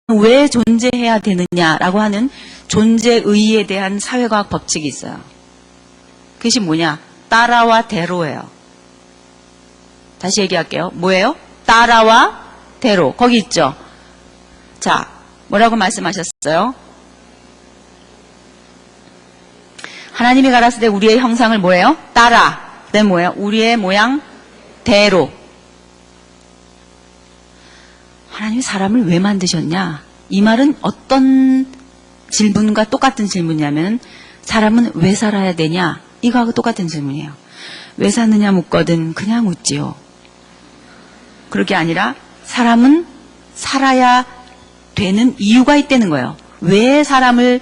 왜 존재해야 되느냐라고 하는 존재의에 대한 사회과학 법칙이 있어요. 그것이 뭐냐? 따라와 대로예요. 다시 얘기할게요. 뭐예요? 따라와 대로. 거기 있죠? 자, 뭐라고 말씀하셨어요? 하나님이 가라사대 우리의 형상을 뭐예요? 따라. 그 다음에 뭐예요? 우리의 모양 대로. 하나님이 사람을 왜 만드셨냐? 이 말은 어떤 질문과 똑같은 질문이냐면 사람은 왜 살아야 되냐? 이거하고 똑같은 질문이에요. 왜 사느냐 묻거든 그냥 웃지요. 그렇게 아니라 사람은 살아야 되는 이유가 있다는 거예요. 왜 사람을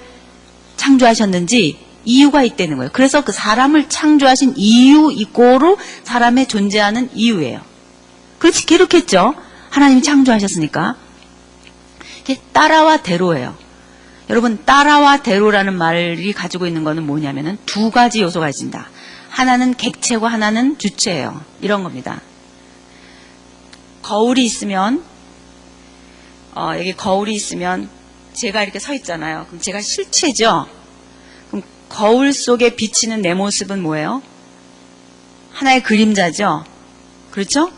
창조하셨는지 이유가 있다는 거예요. 그래서 그 사람을 창조하신 이유 이꼬로 사람의 존재하는 이유예요. 그렇지, 그렇겠죠? 하나님이 창조하셨으니까. 이게 따라와 대로예요. 여러분, 따라와 대로라는 말이 가지고 있는 거는 뭐냐면은 두 가지 요소가 있습니다. 하나는 객체고 하나는 주체예요. 이런 겁니다. 거울이 있으면, 여기 거울이 있으면 제가 이렇게 서 있잖아요. 그럼 제가 실체죠? 그럼 거울 속에 비치는 내 모습은 뭐예요? 하나의 그림자죠? 그렇죠?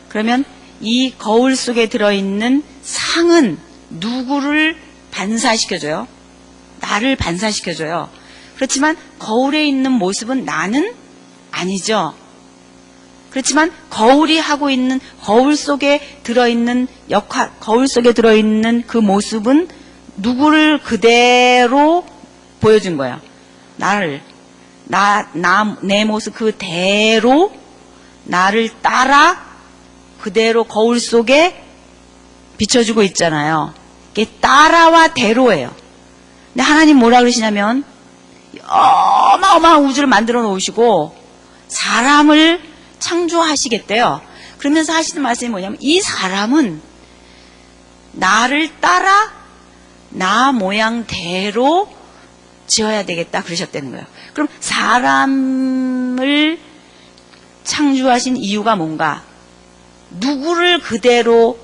그러면 이 거울 속에 들어있는 상은 누구를 반사시켜줘요? 나를 반사시켜줘요. 그렇지만 거울에 있는 모습은 나는 아니죠. 그렇지만 거울이 하고 있는, 거울 속에 들어있는 역할, 거울 속에 들어있는 그 모습은 누구를 그대로 보여준 거예요. 나를, 내 모습 그대로 나를 따라 그대로 거울 속에 비춰주고 있잖아요. 이게 따라와 대로예요. 근데 하나님 뭐라 그러시냐면 어마어마한 우주를 만들어 놓으시고 사람을 창조하시겠대요. 그러면서 하시는 말씀이 뭐냐면 이 사람은 나를 따라 나 모양대로 지어야 되겠다 그러셨다는 거예요. 그럼 사람을 창조하신 이유가 뭔가? 누구를 그대로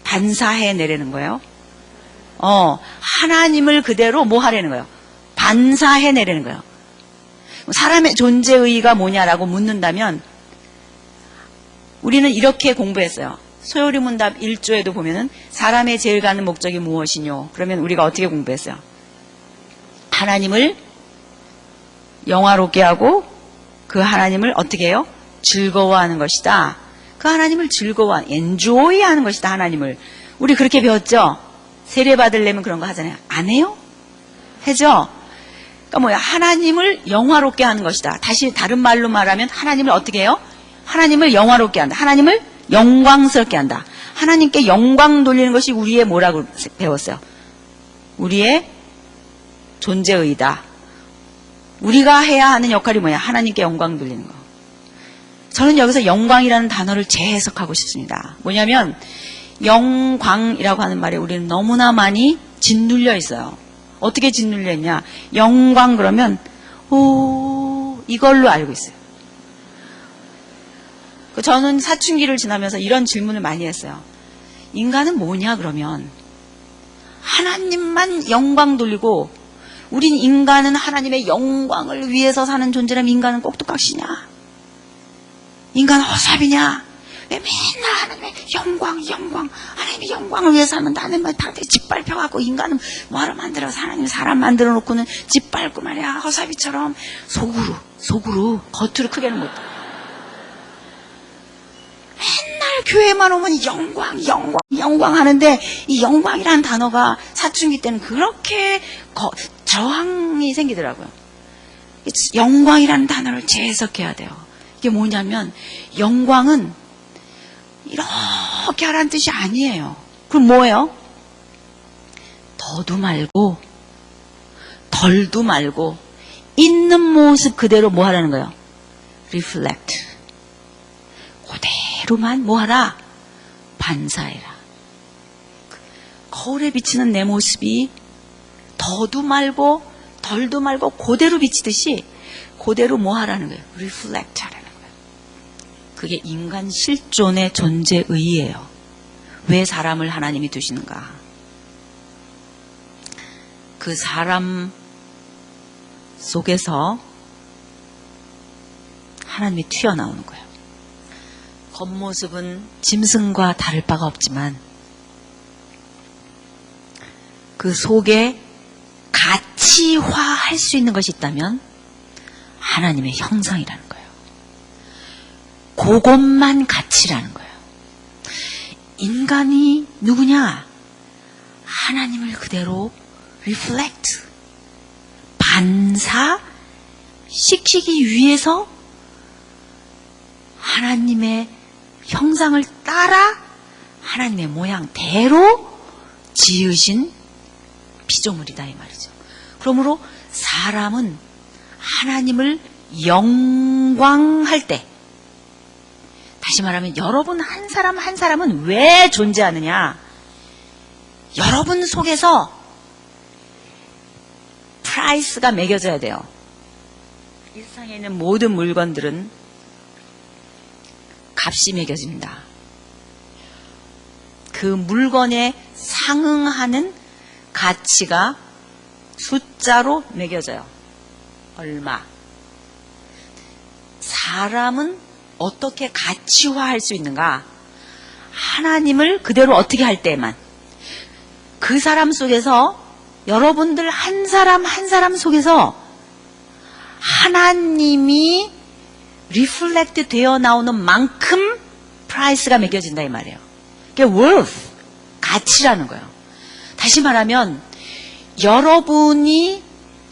반사해내라는 거예요? 하나님을 그대로 뭐 하라는 거예요? 반사해내라는 거예요. 사람의 존재의의가 뭐냐라고 묻는다면 우리는 이렇게 공부했어요. 소요리문답 1조에도 보면은 사람의 제일 가는 목적이 무엇이뇨? 그러면 우리가 어떻게 공부했어요? 하나님을 영화롭게 하고 그 하나님을 어떻게 해요? 즐거워하는 것이다. 그 하나님을 enjoy 하는 것이다, 하나님을. 우리 그렇게 배웠죠? 세례 받으려면 그런 거 하잖아요. 안 해요? 해죠? 그러니까 뭐야? 하나님을 영화롭게 하는 것이다. 다시 다른 말로 말하면 하나님을 어떻게 해요? 하나님을 영화롭게 한다. 하나님을 영광스럽게 한다. 하나님께 영광 돌리는 것이 우리의 뭐라고 배웠어요? 우리의 존재의다. 우리가 해야 하는 역할이 뭐야? 하나님께 영광 돌리는 거. 저는 여기서 영광이라는 단어를 재해석하고 싶습니다. 뭐냐면 영광이라고 하는 말에 우리는 너무나 많이 짓눌려 있어요. 어떻게 짓눌려 있냐? 영광 그러면 이걸로 알고 있어요. 저는 사춘기를 지나면서 이런 질문을 많이 했어요. 인간은 뭐냐 그러면 하나님만 영광 돌리고 우린 인간은 하나님의 영광을 위해서 사는 존재라면 인간은 꼭두각시냐? 인간은 허삽이냐? 왜 맨날 하나님의 영광, 하나님의 영광을 위해서 하면 나는 뭐 다들 짓밟혀갖고 인간은 뭐하러 만들어서 하나님 사람 만들어 놓고는 짓밟고 말이야. 허삽이처럼 속으로, 겉으로 크게는 못해. 맨날 교회만 오면 영광 하는데 이 영광이라는 단어가 사춘기 때는 그렇게 저항이 생기더라고요. 영광이라는 단어를 재해석해야 돼요. 이게 뭐냐면 영광은 이렇게 하라는 뜻이 아니에요. 그럼 뭐예요? 더도 말고 덜도 말고 있는 모습 그대로 뭐 하라는 거예요? reflect. 그대로만 뭐 하라? 반사해라. 거울에 비치는 내 모습이 더도 말고 덜도 말고 그대로 비치듯이 그대로 뭐 하라는 거예요? reflect 하라는 거예요. 그게 인간 실존의 존재의예요. 왜 사람을 하나님이 두시는가? 그 사람 속에서 하나님이 튀어나오는 거예요. 겉모습은 짐승과 다를 바가 없지만 그 속에 가치화할 수 있는 것이 있다면 하나님의 형상이라는 거예요. 그것만 가치라는 거예요. 인간이 누구냐? 하나님을 그대로 reflect, 반사시키기 위해서 하나님의 형상을 따라 하나님의 모양대로 지으신 피조물이다 이 말이죠. 그러므로 사람은 하나님을 영광할 때, 다시 말하면 여러분 한 사람 한 사람은 왜 존재하느냐? 여러분 속에서 프라이스가 매겨져야 돼요. 이 세상에 있는 모든 물건들은 값이 매겨집니다. 그 물건에 상응하는 가치가 숫자로 매겨져요. 얼마. 사람은 어떻게 가치화할 수 있는가? 하나님을 그대로 어떻게 할 때만. 그 사람 속에서 여러분들 한 사람 한 사람 속에서 하나님이 리플렉트 되어 나오는 만큼 프라이스가 매겨진다 이 말이에요. 그게 worth, 가치라는 거예요. 다시 말하면 여러분이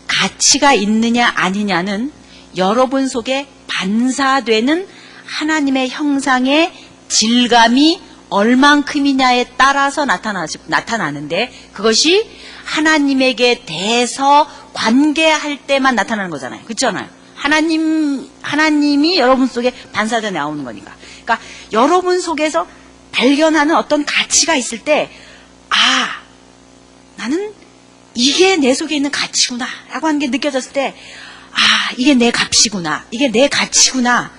가치가 있느냐 아니냐는 여러분 속에 반사되는 하나님의 형상의 질감이 얼만큼이냐에 따라서 나타나는데 그것이 하나님에게 대해서 관계할 때만 나타나는 거잖아요. 그렇잖아요. 하나님이 여러분 속에 반사되어 나오는 거니까. 그러니까 여러분 속에서 발견하는 어떤 가치가 있을 때, 아, 나는 이게 내 속에 있는 가치구나 라고 하는 게 느껴졌을 때, 아, 이게 내 값이구나, 이게 내 가치구나.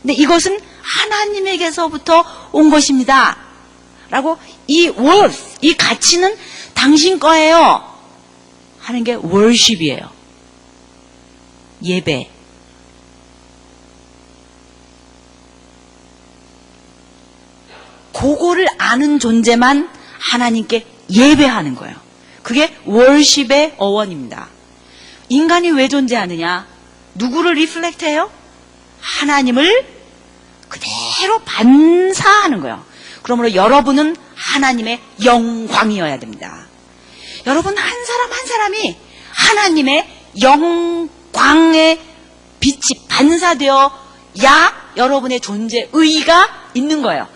근데 이것은 하나님에게서부터 온 것입니다 라고 이 worth, 이 가치는 당신 거예요 하는 게 worship이에요. 예배. 그거를 아는 존재만 하나님께 예배하는 거예요. 그게 worship의 어원입니다. 인간이 왜 존재하느냐? 누구를 리플렉트해요? 하나님을 그대로 반사하는 거예요. 그러므로 여러분은 하나님의 영광이어야 됩니다. 여러분 한 사람 한 사람이 하나님의 영광의 빛이 반사되어야 여러분의 존재 의의가 있는 거예요.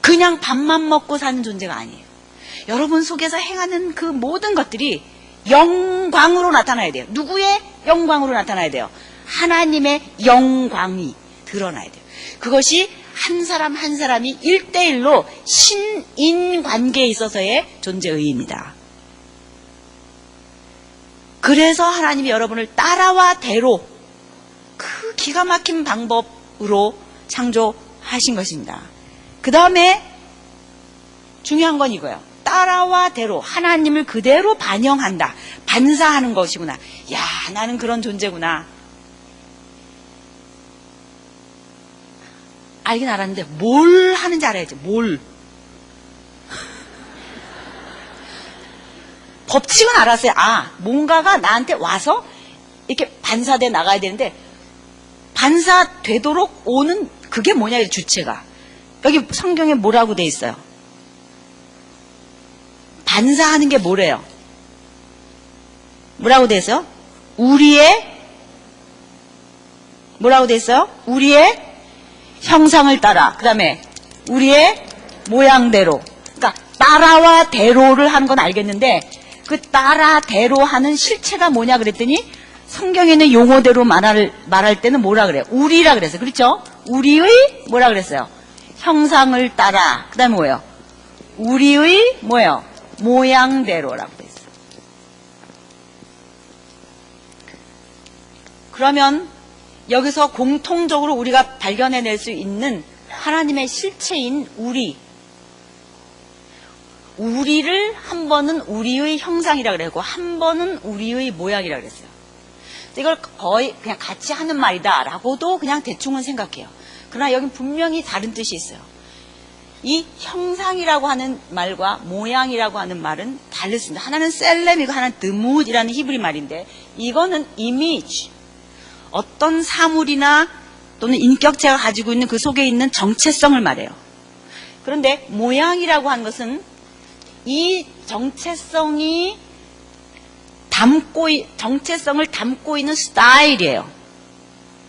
그냥 밥만 먹고 사는 존재가 아니에요. 여러분 속에서 행하는 그 모든 것들이 영광으로 나타나야 돼요. 누구의 영광으로 나타나야 돼요? 하나님의 영광이 드러나야 돼요. 그것이 한 사람 한 사람이 1대1로 신인 관계에 있어서의 존재의입니다. 그래서 하나님이 여러분을 따라와 대로 그 기가 막힌 방법으로 창조하신 것입니다. 그 다음에 중요한 건 이거예요. 따라와 대로 하나님을 그대로 반영한다. 반사하는 것이구나. 야, 나는 그런 존재구나. 알긴 알았는데 뭘 하는지 알아야지. 뭘. 법칙은 알았어요. 아, 뭔가가 나한테 와서 이렇게 반사돼 나가야 되는데 반사되도록 오는 그게 뭐냐, 주체가. 여기 성경에 뭐라고 돼 있어요? 반사하는 게 뭐래요? 뭐라고 돼 있어요? 우리의 뭐라고 돼 있어요? 우리의 형상을 따라. 그 다음에 우리의 모양대로. 그러니까 따라와 대로를 하는 건 알겠는데 그 따라 대로 하는 실체가 뭐냐 그랬더니 성경에 있는 용어대로 말할 때는 뭐라 그래요? 우리라 그랬어요. 그렇죠? 우리의 뭐라 그랬어요? 형상을 따라. 그 다음에 뭐예요? 우리의 뭐예요? 모양대로라고 돼 있어요. 그러면 여기서 공통적으로 우리가 발견해낼 수 있는 하나님의 실체인 우리. 우리를 한 번은 우리의 형상이라 그랬고 한 번은 우리의 모양이라 그랬어요. 이걸 거의 그냥 같이 하는 말이다라고도 그냥 대충은 생각해요. 그러나 여긴 분명히 다른 뜻이 있어요. 이 형상이라고 하는 말과 모양이라고 하는 말은 다르습니다. 하나는 셀렘이고 하나는 드뭇이라는 히브리 말인데 이거는 이미지, 어떤 사물이나 또는 인격체가 가지고 있는 그 속에 있는 정체성을 말해요. 그런데 모양이라고 하는 것은 이 정체성을 담고 있는 스타일이에요.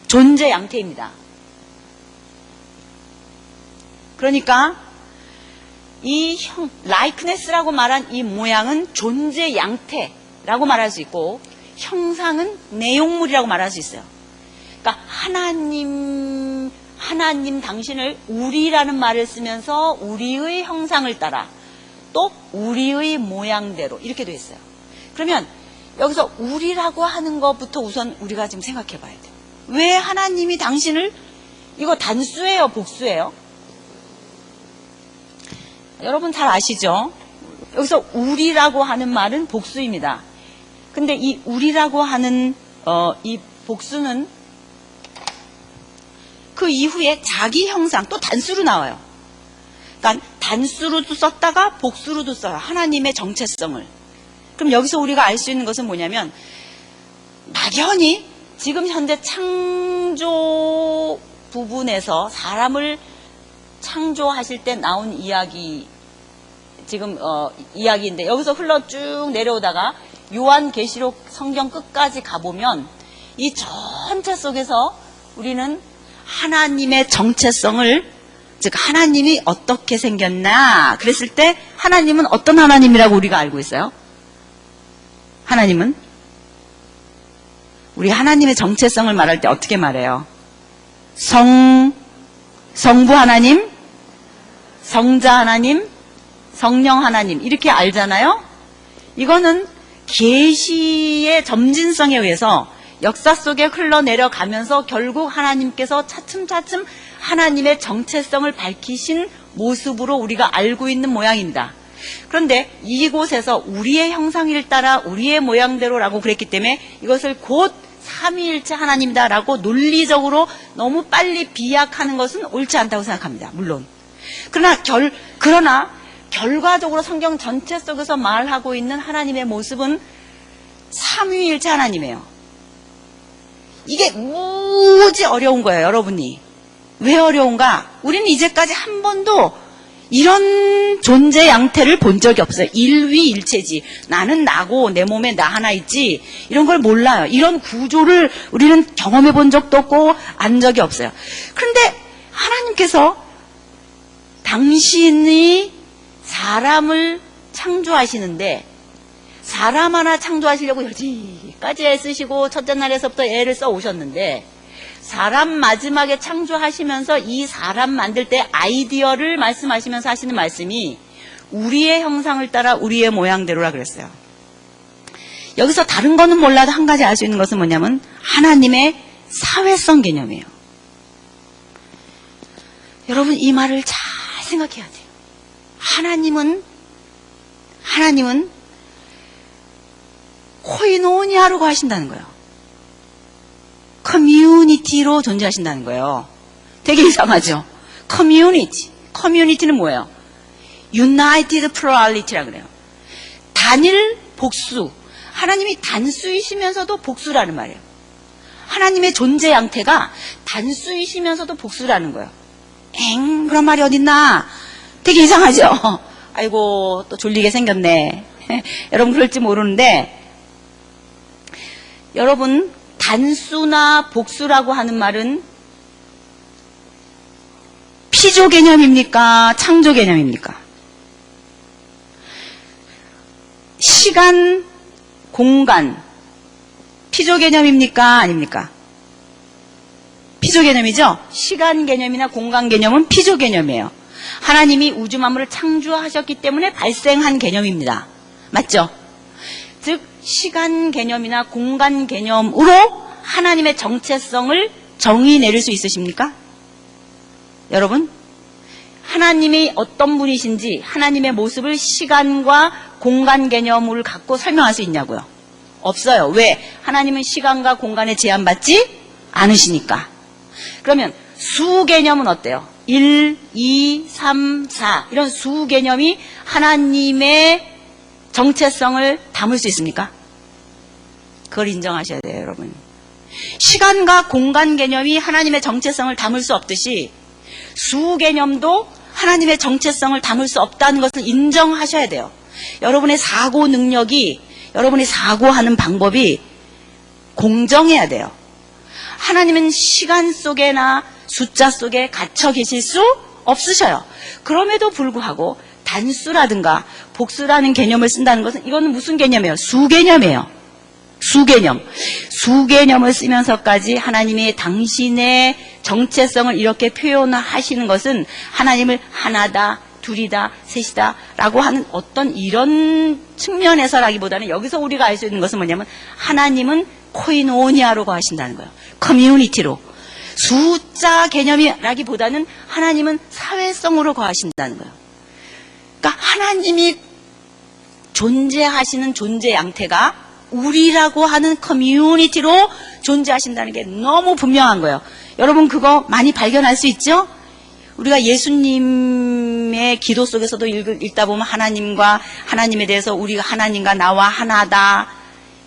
존재 양태입니다. 그러니까 이 likeness라고 말한 이 모양은 존재 양태라고 말할 수 있고 형상은 내용물이라고 말할 수 있어요. 그러니까 하나님 당신을 우리라는 말을 쓰면서 우리의 형상을 따라 또 우리의 모양대로 이렇게 돼 있어요. 그러면 여기서 우리라고 하는 것부터 우선 우리가 지금 생각해 봐야 돼요. 왜 하나님이 당신을, 이거 단수예요, 복수예요? 여러분 잘 아시죠? 여기서 우리라고 하는 말은 복수입니다. 근데 이 우리라고 하는 이 복수는 그 이후에 자기 형상 또 단수로 나와요. 그러니까 단수로도 썼다가 복수로도 써요. 하나님의 정체성을. 그럼 여기서 우리가 알 수 있는 것은 뭐냐면 막연히 지금 현재 창조 부분에서 사람을 창조하실 때 나온 이야기, 지금 이야기인데 여기서 흘러 쭉 내려오다가 요한계시록 성경 끝까지 가보면 이 전체 속에서 우리는 하나님의 정체성을, 즉 하나님이 어떻게 생겼나 그랬을 때 하나님은 어떤 하나님이라고 우리가 알고 있어요? 하나님은 우리 하나님의 정체성을 말할 때 어떻게 말해요? 성부 하나님, 성자 하나님, 성령 하나님 이렇게 알잖아요. 이거는 계시의 점진성에 의해서 역사 속에 흘러내려가면서 결국 하나님께서 차츰차츰 하나님의 정체성을 밝히신 모습으로 우리가 알고 있는 모양입니다. 그런데 이곳에서 우리의 형상을 따라 우리의 모양대로라고 그랬기 때문에 이것을 곧 삼위일체 하나님이다라고 논리적으로 너무 빨리 비약하는 것은 옳지 않다고 생각합니다. 물론. 그러나 결과적으로 성경 전체 속에서 말하고 있는 하나님의 모습은 삼위일체 하나님이에요. 이게 무지 어려운 거예요, 여러분이. 왜 어려운가? 우리는 이제까지 한 번도 이런 존재 양태를 본 적이 없어요. 일위일체지. 나는 나고 내 몸에 나 하나 있지. 이런 걸 몰라요. 이런 구조를 우리는 경험해 본 적도 없고 안 적이 없어요. 그런데 하나님께서 당신이 사람을 창조하시는데 사람 하나 창조하시려고 여기까지 애쓰시고 첫째 날에서부터 애를 써 오셨는데 사람 마지막에 창조하시면서 이 사람 만들 때 아이디어를 말씀하시면서 하시는 말씀이 우리의 형상을 따라 우리의 모양대로라 그랬어요. 여기서 다른 거는 몰라도 한 가지 알 수 있는 것은 뭐냐면 하나님의 사회성 개념이에요. 여러분 이 말을 잘 생각해야 돼요. 하나님은 코이노니아로 하신다는 거예요. 커뮤니티로 존재하신다는 거예요. 되게 이상하죠? 커뮤니티는 뭐예요? United Plurality라 그래요. 단일 복수. 하나님이 단수이시면서도 복수라는 말이에요. 하나님의 존재 양태가 단수이시면서도 복수라는 거예요. 그런 말이 어딨나? 되게 이상하죠? 아이고 또 졸리게 생겼네. 여러분 그럴지 모르는데 여러분 단수나 복수라고 하는 말은 피조 개념입니까? 창조 개념입니까? 시간, 공간, 피조 개념입니까? 아닙니까? 피조 개념이죠? 시간 개념이나 공간 개념은 피조 개념이에요. 하나님이 우주 만물을 창조하셨기 때문에 발생한 개념입니다. 맞죠? 즉 시간 개념이나 공간 개념으로 하나님의 정체성을 정의 내릴 수 있으십니까? 여러분? 하나님이 어떤 분이신지 하나님의 모습을 시간과 공간 개념을 갖고 설명할 수 있냐고요? 없어요. 왜? 하나님은 시간과 공간에 제한받지 않으시니까. 그러면 수 개념은 어때요? 1, 2, 3, 4 이런 수 개념이 하나님의 정체성을 담을 수 있습니까? 그걸 인정하셔야 돼요, 여러분. 시간과 공간 개념이 하나님의 정체성을 담을 수 없듯이 수 개념도 하나님의 정체성을 담을 수 없다는 것을 인정하셔야 돼요. 여러분의 사고 능력이, 여러분이 사고하는 방법이 공정해야 돼요. 하나님은 시간 속에나 숫자 속에 갇혀 계실 수 없으셔요. 그럼에도 불구하고 단수라든가 복수라는 개념을 쓴다는 것은 이거는 무슨 개념이에요? 수 개념이에요. 수 개념. 수 개념을 쓰면서까지 하나님이 당신의 정체성을 이렇게 표현하시는 것은 하나님을 하나다, 둘이다, 셋이다 라고 하는 어떤 이런 측면에서라기보다는 여기서 우리가 알 수 있는 것은 뭐냐면 하나님은 코이노니아로 거하신다는 거예요. 커뮤니티로. 숫자 개념이라기보다는 하나님은 사회성으로 거하신다는 거예요. 그러니까 하나님이 존재하시는 존재 양태가 우리라고 하는 커뮤니티로 존재하신다는 게 너무 분명한 거예요. 여러분 그거 많이 발견할 수 있죠? 우리가 예수님의 기도 속에서도 읽다 보면 하나님과 하나님에 대해서 우리가 하나님과 나와 하나다.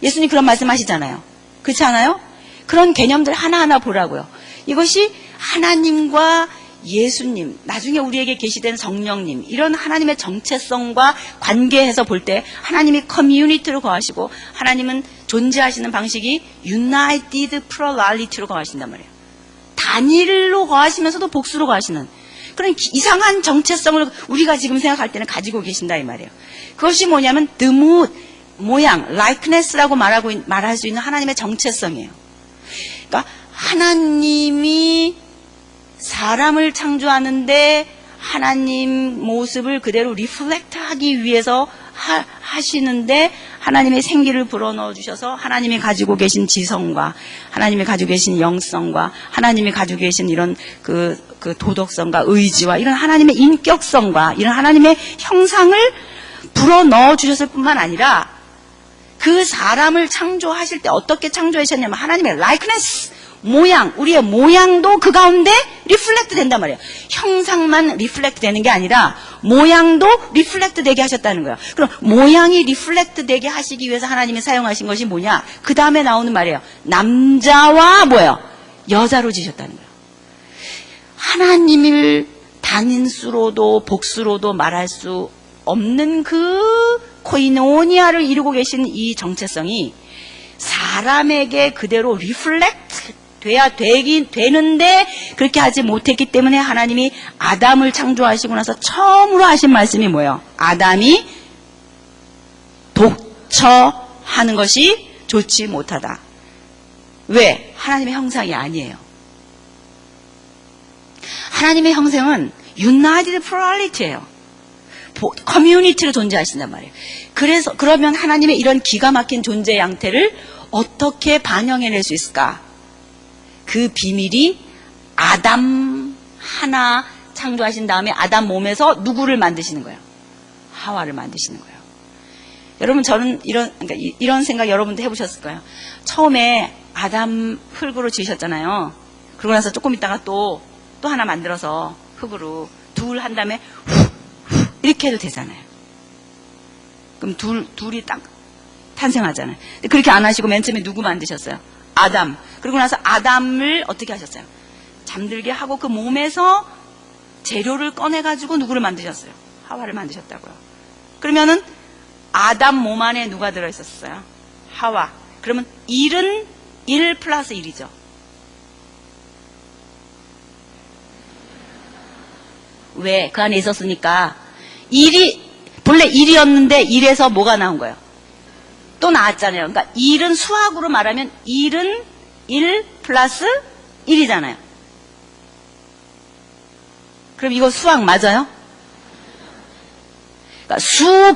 예수님 그런 말씀하시잖아요. 그렇지 않아요? 그런 개념들 하나하나 보라고요. 이것이 하나님과 예수님, 나중에 우리에게 계시된 성령님, 이런 하나님의 정체성과 관계해서 볼 때 하나님이 커뮤니티로 거하시고 하나님은 존재하시는 방식이 United Plurality로 거하신단 말이에요. 단일로 거하시면서도 복수로 거하시는 그런 이상한 정체성을 우리가 지금 생각할 때는 가지고 계신다 이 말이에요. 그것이 뭐냐면 the mood, 모양, likeness라고 말할 수 있는 하나님의 정체성이에요. 그러니까 하나님이 사람을 창조하는데 하나님 모습을 그대로 리플렉트하기 위해서 하시는데 하나님의 생기를 불어넣어 주셔서 하나님이 가지고 계신 지성과 하나님이 가지고 계신 영성과 하나님이 가지고 계신 이런 그 도덕성과 의지와 이런 하나님의 인격성과 이런 하나님의 형상을 불어넣어 주셨을 뿐만 아니라 그 사람을 창조하실 때 어떻게 창조하셨냐면 하나님의 likeness, 모양, 우리의 모양도 그 가운데 리플렉트 된단 말이에요. 형상만 리플렉트 되는 게 아니라 모양도 리플렉트 되게 하셨다는 거예요. 그럼 모양이 리플렉트 되게 하시기 위해서 하나님이 사용하신 것이 뭐냐? 그 다음에 나오는 말이에요. 남자와 뭐예요? 여자로 지으셨다는 거예요. 하나님을 단인수로도 복수로도 말할 수 없는 그 코이노니아를 이루고 계신 이 정체성이 사람에게 그대로 리플렉트 돼야 되는데 그렇게 하지 못했기 때문에 하나님이 아담을 창조하시고 나서 처음으로 하신 말씀이 뭐예요? 아담이 독처하는 것이 좋지 못하다. 왜? 하나님의 형상이 아니에요. 하나님의 형상은 United Plurality예요. 커뮤니티로 존재하신단 말이에요. 그러면 하나님의 이런 기가 막힌 존재 양태를 어떻게 반영해낼 수 있을까? 그 비밀이 아담 하나 창조하신 다음에 아담 몸에서 누구를 만드시는 거예요? 하와를 만드시는 거예요. 여러분 저는 이런 생각 여러분도 해보셨을 거예요. 처음에 아담 흙으로 지으셨잖아요. 그러고 나서 조금 있다가 또 하나 만들어서 흙으로 둘 한 다음에 이렇게 해도 되잖아요. 그럼 둘이 딱 탄생하잖아요. 근데 그렇게 안 하시고 맨 처음에 누구 만드셨어요? 아담. 그리고 나서 아담을 어떻게 하셨어요? 잠들게 하고 그 몸에서 재료를 꺼내가지고 누구를 만드셨어요? 하와를 만드셨다고요. 그러면은 아담 몸 안에 누가 들어있었어요? 하와. 그러면 1은 1 플러스 1이죠. 왜? 그 안에 있었으니까 본래 1이었는데 1에서 뭐가 나온 거예요? 또 나왔잖아요. 그러니까 1은 수학으로 말하면 1은 1 플러스 1이잖아요. 그럼 이거 수학 맞아요? 그러니까 수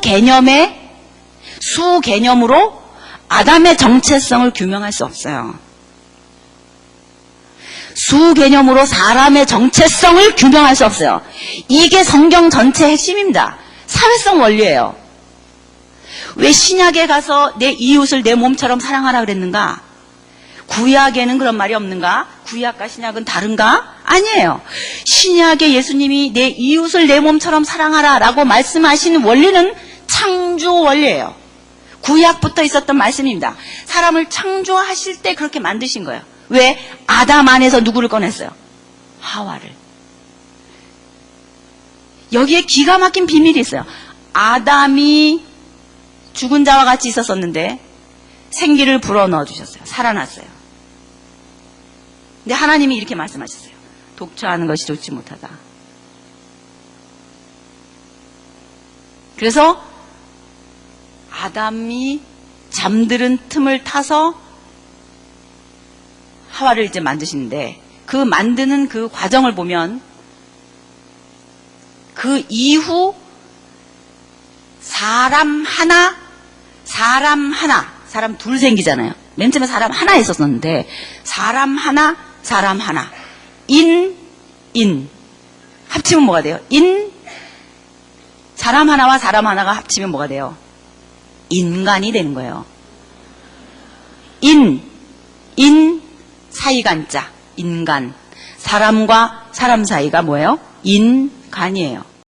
개념으로 아담의 정체성을 규명할 수 없어요. 수 개념으로 사람의 정체성을 규명할 수 없어요. 이게 성경 전체의 핵심입니다. 사회성 원리예요. 왜 신약에 가서 내 이웃을 내 몸처럼 사랑하라 그랬는가? 구약에는 그런 말이 없는가? 구약과 신약은 다른가? 아니에요. 신약에 예수님이 내 이웃을 내 몸처럼 사랑하라 라고 말씀하신 원리는 창조 원리예요. 구약부터 있었던 말씀입니다. 사람을 창조하실 때 그렇게 만드신 거예요. 왜? 아담 안에서 누구를 꺼냈어요? 하와를. 여기에 기가 막힌 비밀이 있어요. 아담이 죽은 자와 같이 있었었는데 생기를 불어넣어 주셨어요. 살아났어요. 근데 하나님이 이렇게 말씀하셨어요. 독처하는 것이 좋지 못하다. 그래서 아담이 잠드는 틈을 타서 하와를 이제 만드시는데 그 만드는 그 과정을 보면 그 이후 사람 둘 생기잖아요. 맨 처음에 사람 하나 있었는데 사람 하나 인 합치면 뭐가 돼요? 사람 하나와 사람 하나가 합치면 뭐가 돼요? 인간이 되는 거예요. 사이간자 인간. 사람과 사람 사이가 뭐예요? 인간이에요.